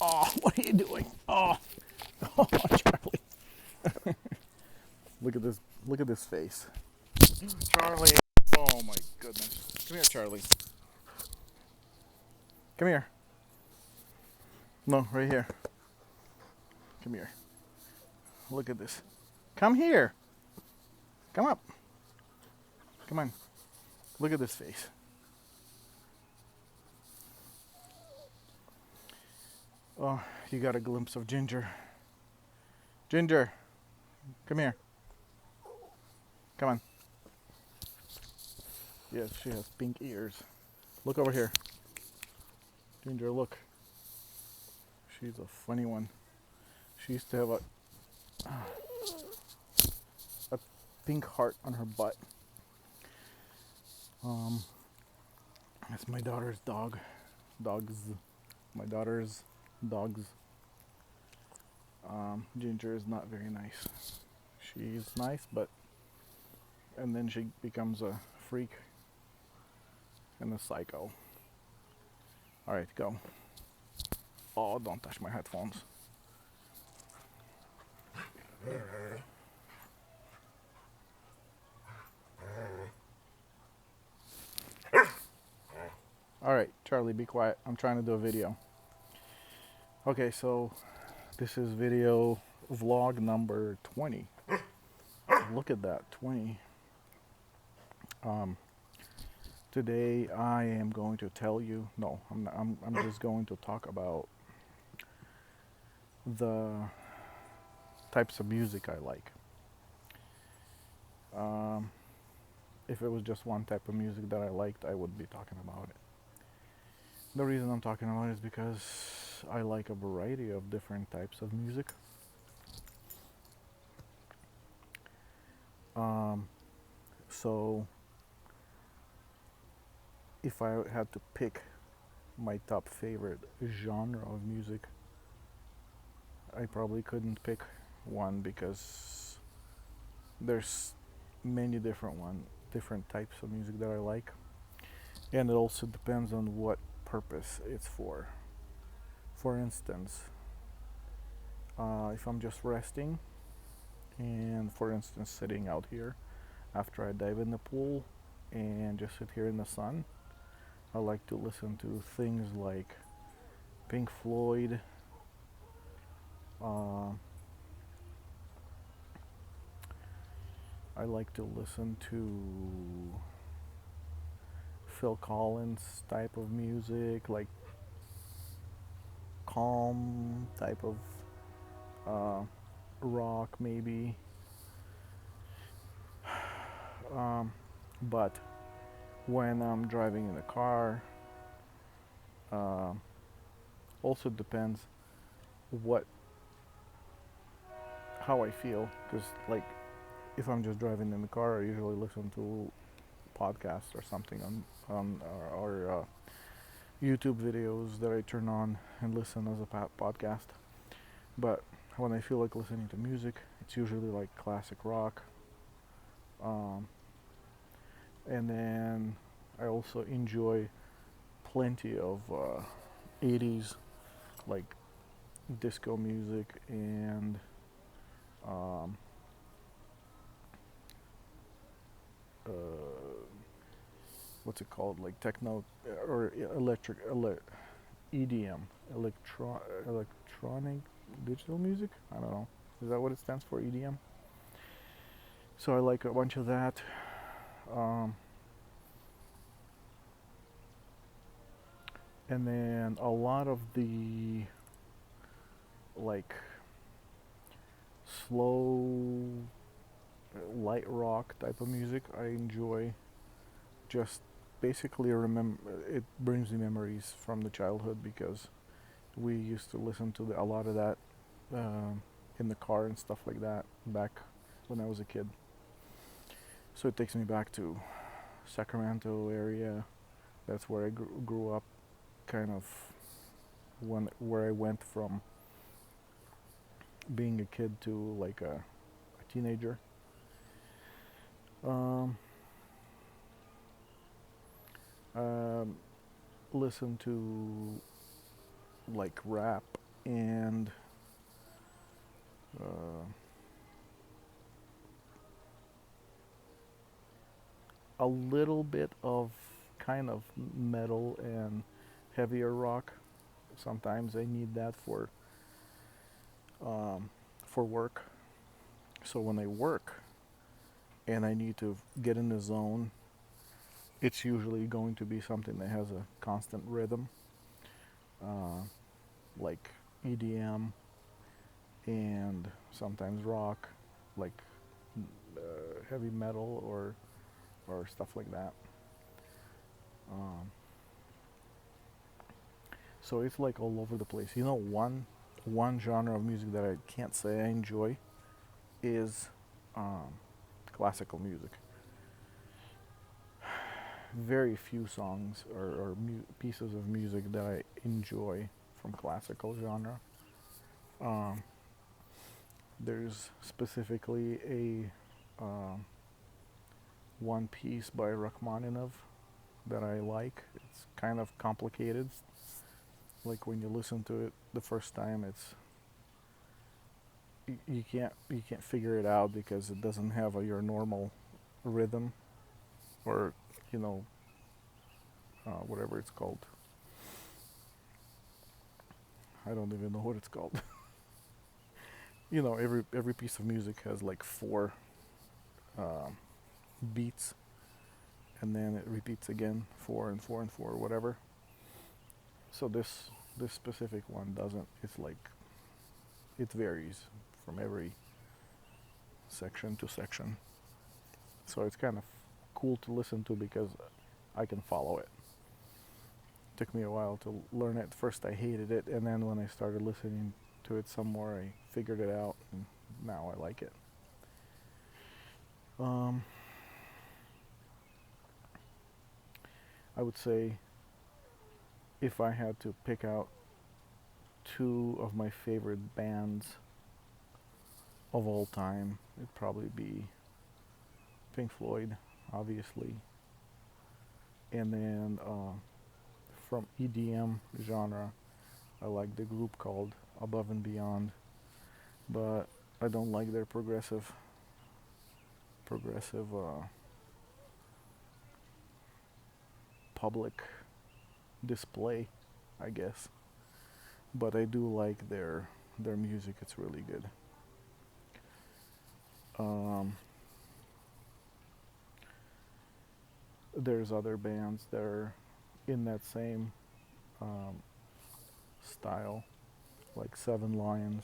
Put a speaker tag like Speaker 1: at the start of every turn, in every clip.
Speaker 1: Oh, what are you doing? Oh, oh, Charlie. Look at this. Look at this face. Charlie. Oh my goodness. Come here, Charlie. Come here. No, right here. Come here. Look at this. Come here. Come up. Come on. Look at this face. Oh, you got a glimpse of Ginger. Ginger, come here. Come on. Yes, she has pink ears. Look over here. Ginger, look. She's a funny one. She used to have a pink heart on her butt. That's my daughter's dog. Dogs. My daughter's dogs. Ginger is not very nice. She's nice, but and then she becomes a freak and a psycho. All right, go. Oh, don't touch my headphones. All right, Charlie, be quiet. I'm trying to do a video. Okay, so this is video vlog number 20. Look at that, 20. Today I am going to tell you. No, I'm not, I'm just going to talk about the types of music I like. If it was just one type of music that I liked, I would be talking about it. The reason I'm talking about it is because I like a variety of different types of music. So if I had to pick my top favorite genre of music, I probably couldn't pick one because there's many different types of music that I like, and it also depends on what purpose it's for. For instance, if I'm just resting, and for instance sitting out here after I dive in the pool and just sit here in the sun, I like to listen to things like Pink Floyd, I like to listen to Phil Collins type of music, like calm type of rock maybe. But when I'm driving in the car, also depends what how I feel, because like if I'm just driving in the car, I usually listen to podcasts or something on or YouTube videos that I turn on and listen as a podcast. But when I feel like listening to music, it's usually like classic rock. And then I also enjoy plenty of 80s like disco music and um, uh, what's it called, like techno or EDM, electronic digital music. I don't know. Is that what it stands for, EDM? So I like a bunch of that. Um, and then a lot of the like slow light rock type of music I enjoy. Just basically remember, it brings me memories from the childhood because we used to listen to a lot of that in the car and stuff like that back when I was a kid. So it takes me back to Sacramento area. That's where I grew up, kind of where I went from being a kid to like a teenager. Um, listen to like rap and uh, a little bit of kind of metal and heavier rock. Sometimes I need that um, for work. So when I work and I need to get in the zone, it's usually going to be something that has a constant rhythm, uh, like EDM and sometimes rock, like heavy metal or stuff like that. Um, so it's like all over the place. You know, one genre of music that I can't say I enjoy is um, classical music. Very few songs or pieces of music that I enjoy from classical genre. Um, there's specifically a one piece by Rachmaninoff that I like. It's kind of complicated. Like when you listen to it the first time, you can't figure it out because it doesn't have your normal rhythm or you know whatever it's called. I don't even know what it's called. Every piece of music has like four um, beats, and then it repeats again, four and four and four, whatever. So this specific one doesn't. It's like it varies from every section to section. So it's kind of cool to listen to because I can follow it. Took me a while to learn it. First I hated it, and then when I started listening to it some more, I figured it out, and now I like it. Um, I would say if I had to pick out two of my favorite bands of all time, it'd probably be Pink Floyd, obviously, and then from EDM genre, I like the group called Above and Beyond, but I don't like their progressive public display, I guess. But I do like their music. It's really good. Um, there's other bands that are in that same um, style, like Seven Lions.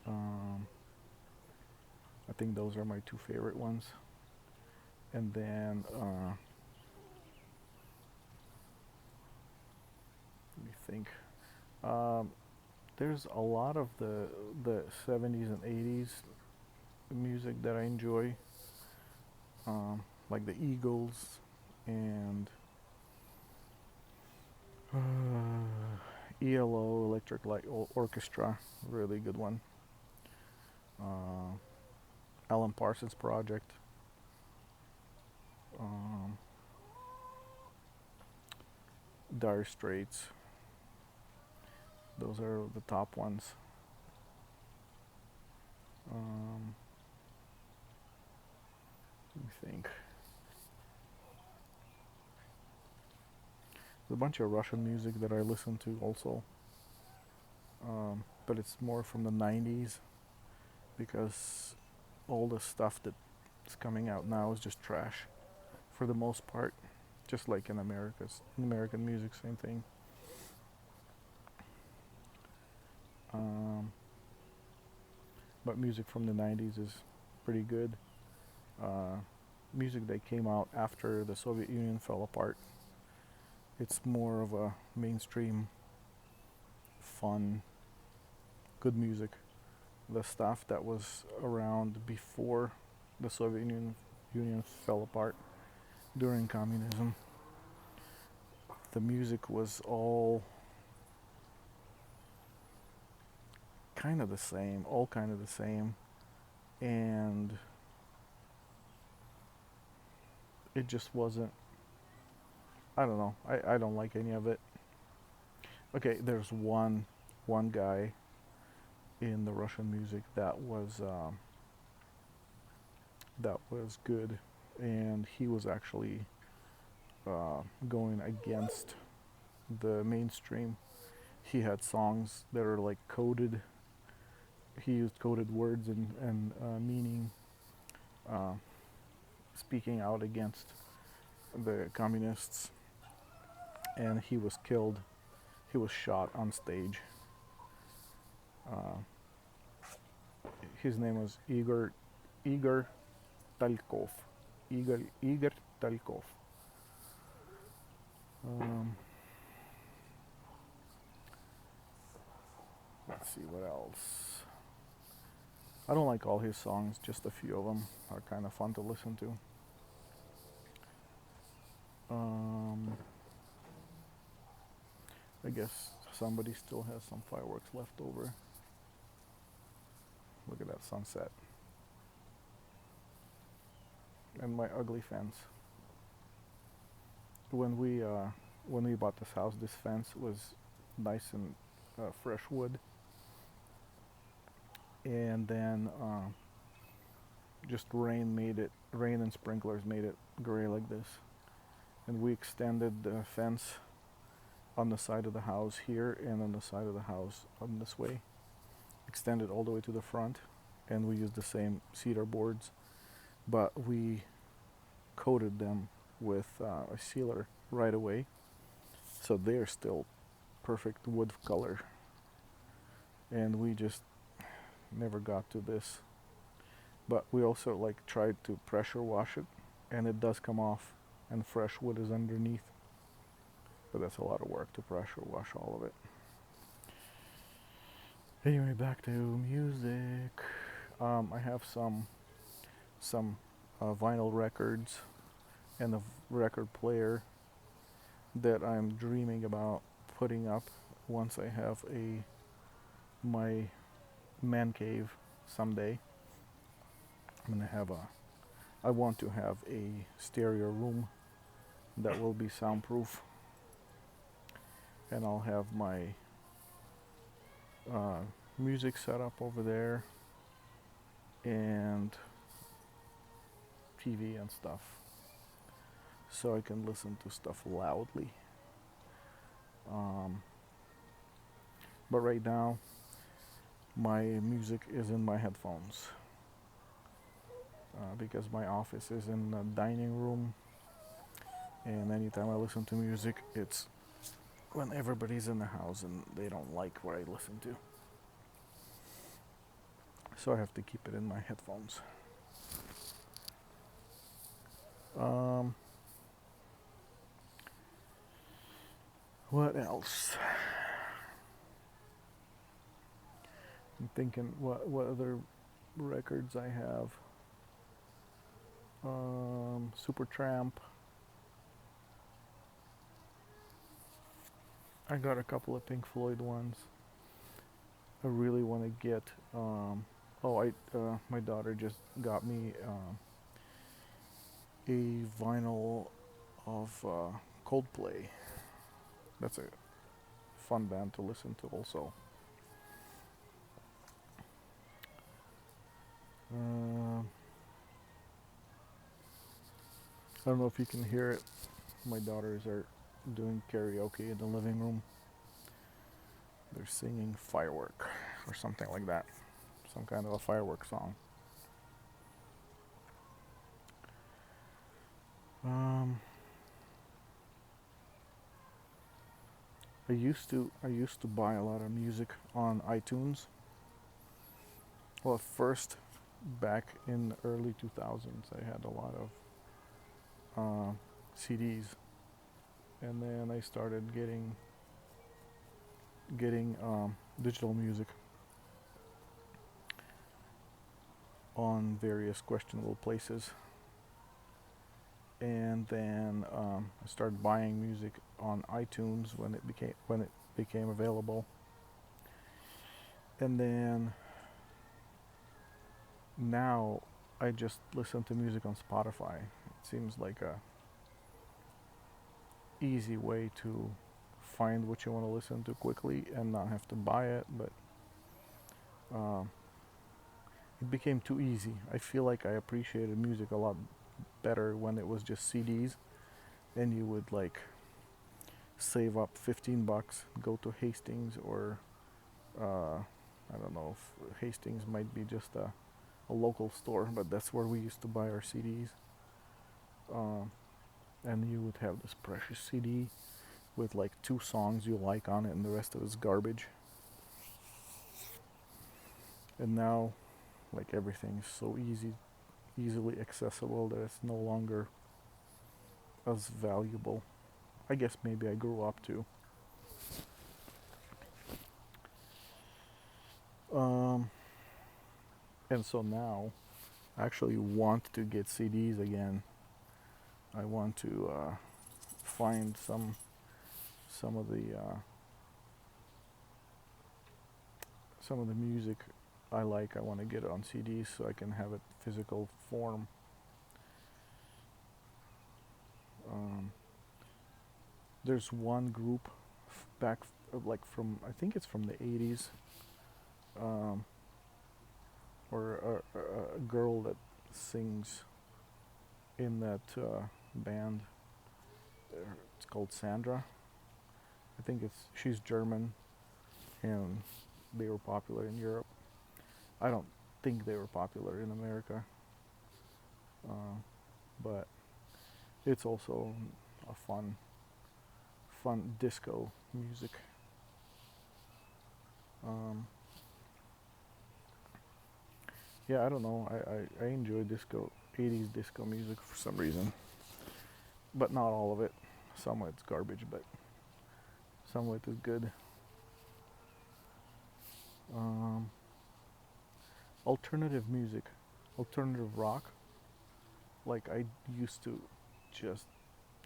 Speaker 1: Um, I think those are my two favorite ones. And then let me think. Um, there's a lot of the 70s and 80s music that I enjoy, like the Eagles and ELO, Electric Light Orchestra, really good one. Uh, Alan Parsons Project. Um, Dire Straits. Those are the top ones. Um, let me think. There's a bunch of Russian music that I listen to also, but it's more from the 90s because all the stuff that's coming out now is just trash for the most part. Just like in American music, same thing. Um, but music from the 90s is pretty good. Uh, Music that came out after the Soviet Union fell apart. It's more of a mainstream, fun, good music. The stuff that was around before the Union fell apart during communism, the music was all kind of the same, and it just wasn't. I don't know. I don't like any of it. Okay, there's one guy in the Russian music that was good, and he was actually going against the mainstream. He had songs that are like coded. He used coded words and meaning, uh, speaking out against the communists, and he was killed. He was shot on stage. Uh, his name was Igor Talkov. Igor Talkov. Um, let's see what else. I don't like all his songs. Just a few of them are kind of fun to listen to. I guess somebody still has some fireworks left over. Look at that sunset. And my ugly fence. When we uh, when we bought this house, this fence was nice and fresh wood, and then just rain and sprinklers made it gray like this. And we extended the fence on the side of the house here and on the side of the house on this way, extended all the way to the front, and we used the same cedar boards, but we coated them with a sealer right away, so they're still perfect wood color. And we just never got to this, but we also like tried to pressure wash it, and it does come off, and fresh wood is underneath. But that's a lot of work to pressure wash all of it. Anyway, back to music. I have some vinyl records and a record player that I'm dreaming about putting up once I have my man cave someday. I want to have a stereo room that will be soundproof, and I'll have my music set up over there and TV and stuff, so I can listen to stuff loudly. Um, but right now, my music is in my headphones because my office is in the dining room, and anytime I listen to music, it's when everybody's in the house and they don't like what I listen to. So I have to keep it in my headphones. What else? I'm thinking what other records I have. Supertramp. I got a couple of Pink Floyd ones. I really want to get. My daughter just got me a vinyl of Coldplay. That's a fun band to listen to, also. I don't know if you can hear it. My daughters are doing karaoke in the living room. They're singing Firework or something like that. Some kind of a firework song. I used to buy a lot of music on iTunes. Well, first, back in the early 2000s, I had a lot of CDs, and then I started getting digital music on various questionable places, and then I started buying music on iTunes when it became available, and then now I just listen to music on Spotify. It seems like a easy way to find what you want to listen to quickly and not have to buy it, but um, it became too easy. I feel like I appreciated music a lot better when it was just CDs, and you would like save up 15 bucks, go to Hastings, or I don't know if Hastings might be just a local store, but that's where we used to buy our CDs. Um, and you would have this precious CD with like two songs you like on it, and the rest of it's garbage. And now, like everything's so easily accessible that it's no longer as valuable. I guess maybe I grew up too. Um, and so now I actually want to get CDs again. I want to find some of the some of the music I like. I want to get it on CDs so I can have it physical form. Um, there's one group back like from, I think it's from the 80s, um, or a girl that sings in that band. It's called Sandra. I think she's German, and they were popular in Europe. I don't think they were popular in America, uh, but it's also a fun disco music. Um, yeah, I don't know. I enjoy disco, 80s disco music for some reason, but not all of it. Some of it's garbage, but some of it is good. Um, alternative music, alternative rock. Like I used to just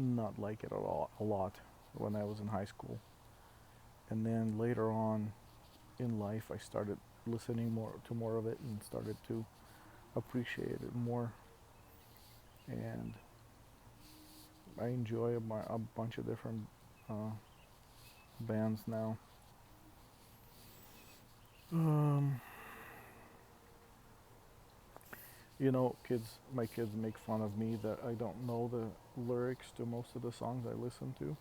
Speaker 1: not like it at all, a lot when I was in high school, and then later on in life, I started listening more of it and started to appreciate it more. And I enjoy a bunch of different uh, bands now. Um, my kids make fun of me that I don't know the lyrics to most of the songs I listen to,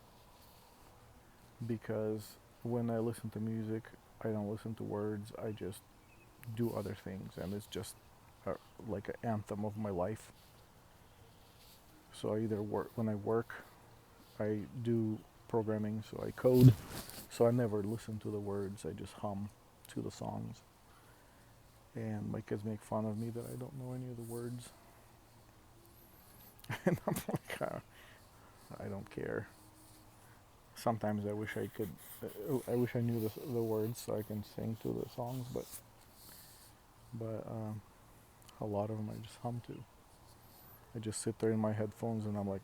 Speaker 1: because when I listen to music, I don't listen to words. I just do other things, and it's just uh, like an anthem of my life. So I either work when I work, I do programming, so I code. So I never listen to the words. I just hum to the songs. And my kids make fun of me that I don't know any of the words. And I'm like, I don't care. Sometimes I wish I could. I wish I knew the words so I can sing to the songs, but a lot of them I just hum to. I just sit there in my headphones and I'm like,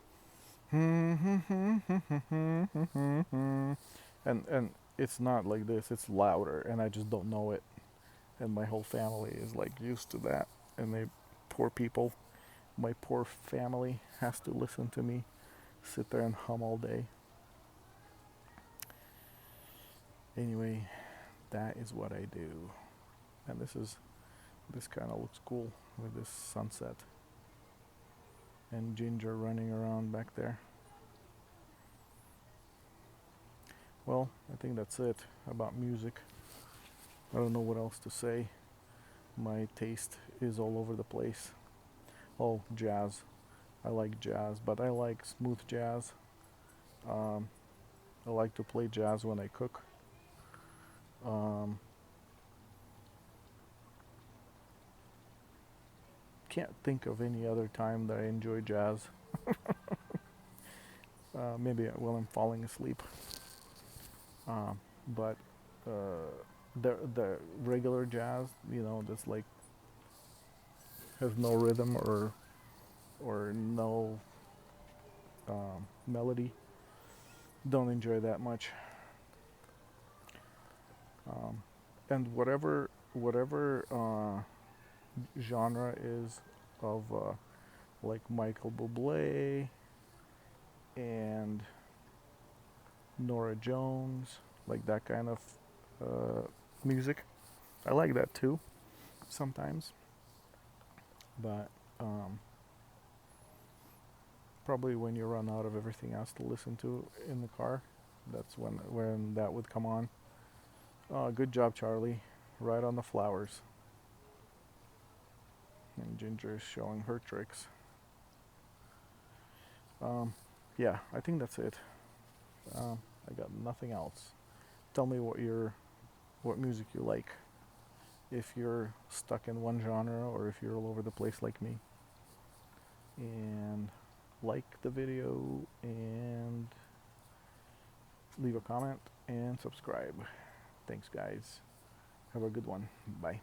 Speaker 1: and it's not like this. It's louder, and I just don't know it. And my whole family is like used to that, and they, poor people, my poor family has to listen to me sit there and hum all day. Anyway, that is what I do, and this kind of looks cool with this sunset and Ginger running around back there. Well, I think that's it about music. I don't know what else to say. My taste is all over the place. Oh, jazz. I like jazz, but I like smooth jazz. Um, I like to play jazz when I cook. Um, can't think of any other time that I enjoy jazz. Maybe when I'm falling asleep. But the regular jazz, that's like has no rhythm or no melody. Don't enjoy that much. Um, and whatever genre is of like Michael Bublé and Nora Jones, like that kind of music. I like that too sometimes, but um, probably when you run out of everything else to listen to in the car, that's when that would come on. Good job, Charlie. Right on the flowers. And Ginger is showing her tricks. Um, yeah, I think that's it. I got nothing else. Tell me what music you like. If you're stuck in one genre or if you're all over the place like me. And like the video and leave a comment and subscribe. Thanks, guys. Have a good one. Bye.